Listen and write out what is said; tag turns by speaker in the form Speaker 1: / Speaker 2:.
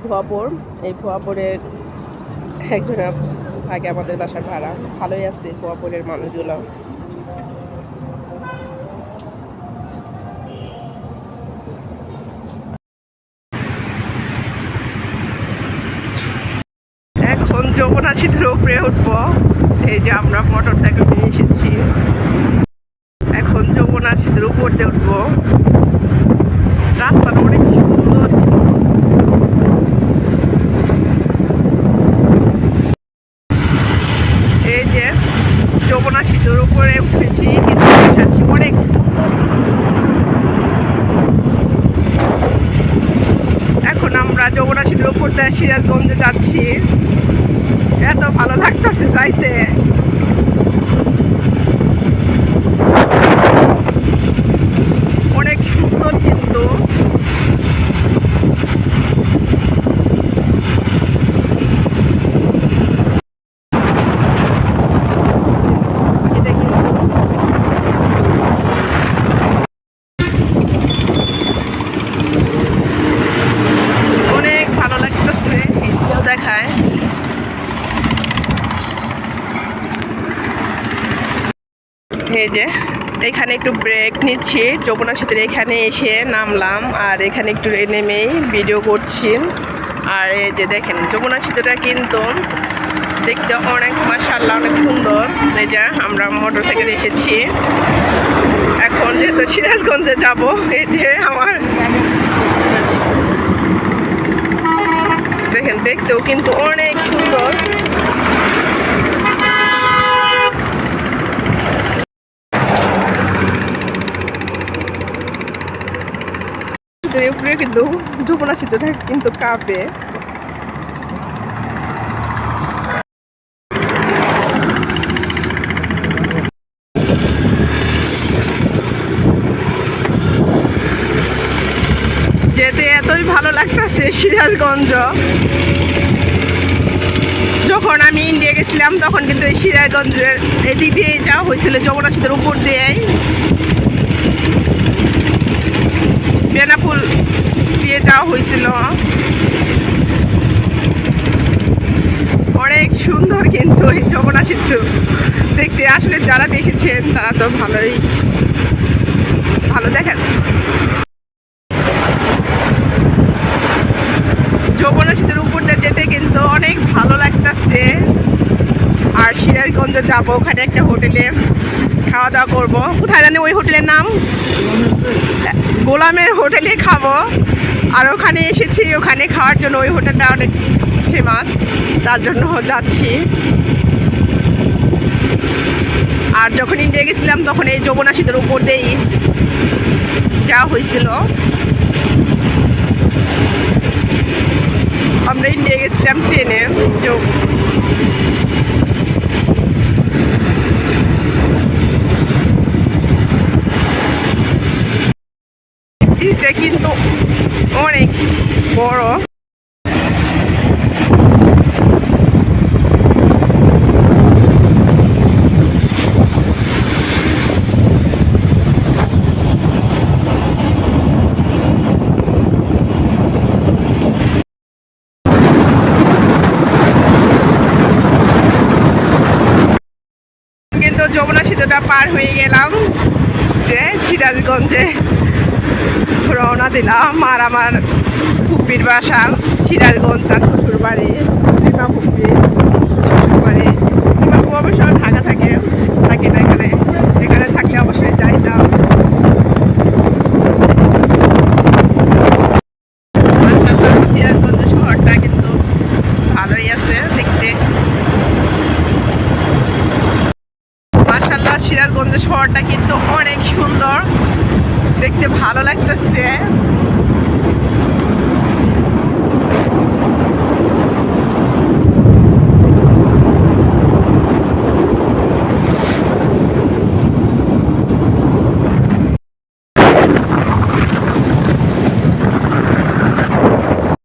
Speaker 1: ভুয়াপুর। এই ভুয়াপুরের একজন থাকে আমাদের বাসার ভাড়া। ভালোই আছে ভুয়াপুরের মানুষগুলো। এখন যমুনা সেতুর উপরে উঠবো। এই যে আমরা মোটর সাইকেল নিয়ে এসেছি, এখন যমুনা সেতুর উপর দিয়ে উঠবো। রাস্তাটা অনেক সুন্দর। এই যে যমুনা সেতুর উপরে উঠেছি, কিন্তু দেখাচ্ছি অনেক এখন আমরা যমুনা সেতুর উপর দিয়ে সিরাজগঞ্জে যাচ্ছি। এত ভালো লাগতেছে যাইতে। অনেক সুন্দর কিন্তু এটা কিন্তু অনেক ভালো লাগতেছে। দেখায় এই যে এখানে একটু ব্রেক নিচ্ছি, যমুনা সেতুর এখানে এসে নামলাম আর এখানে একটু নেমেই ভিডিও করছি। আর এই যে দেখেন যমুনা সেতুটা কিন্তু দেখতে অনেক মাশাআল্লাহ অনেক সুন্দর। এই যে আমরা মোটর সাইকেলে এসেছি, এখন যেহেতু সিরাজগঞ্জে যাব। এই যে আমার দেখেন দেখতেও কিন্তু অনেক সুন্দর। উপরে কিন্তু যমুনা সেতুটা কিন্তু কাঁপে। যেতে এতই ভালো লাগতেছে সিরাজগঞ্জ। যখন আমি ইন্ডিয়া গেছিলাম তখন কিন্তু এই সিরাজগঞ্জের এদিক দিয়ে যাওয়া হয়েছিল, যমুনা সেতুর উপর দিয়েই বেনাপুল দিয়ে যাওয়া হয়েছিল। অনেক সুন্দর কিন্তু এই যমুনা সেতু দেখতে। আসলে যারা দেখেছেন তারা তো ভালো দেখেন। যমুনা সেতুর উপর দিয়ে যেতে কিন্তু অনেক ভালো লাগতেছে। আর সিরাজগঞ্জ যাবো, ওখানে একটা হোটেলে খাওয়া দাওয়া করবো। কোথায় জানি ওই হোটেলের নাম, গোলামের হোটেলে খাবো। আর ওখানে এসেছি ওখানে খাওয়ার জন্য, ওই হোটেলটা অনেক ফেমাস, তার জন্য যাচ্ছি। আর যখন ইন্ডিয়া গেছিলাম তখন এই যমুনা সেতুর উপর দিয়েই যাওয়া হয়েছিল। আমরা ইন্ডিয়া গেছিলাম ট্রেনে। এটা কিন্তু অনেক বড়। কিন্তু যমুনা সেতুটা পার হয়ে গেলাম, যে সিরাজগঞ্জে রওনা দিলাম। আর আমার ফুপির বাসা সিরাজগঞ্জ, তার শ্বশুর বাড়ি রিমা ফুপির শ্বশুর বাড়ি। রিমা ফুপি অবশ্যই ঢাকা থাকে না এখানে, এখানে থাকলে অবশ্যই যাইতাম। সিরাজগঞ্জ শহরটা কিন্তু ভালোই আছে দেখতে। মাশাআল্লাহ সিরাজগঞ্জ শহরটা কিন্তু অনেক সুন্দর, দেখতে ভালো লাগতেছে।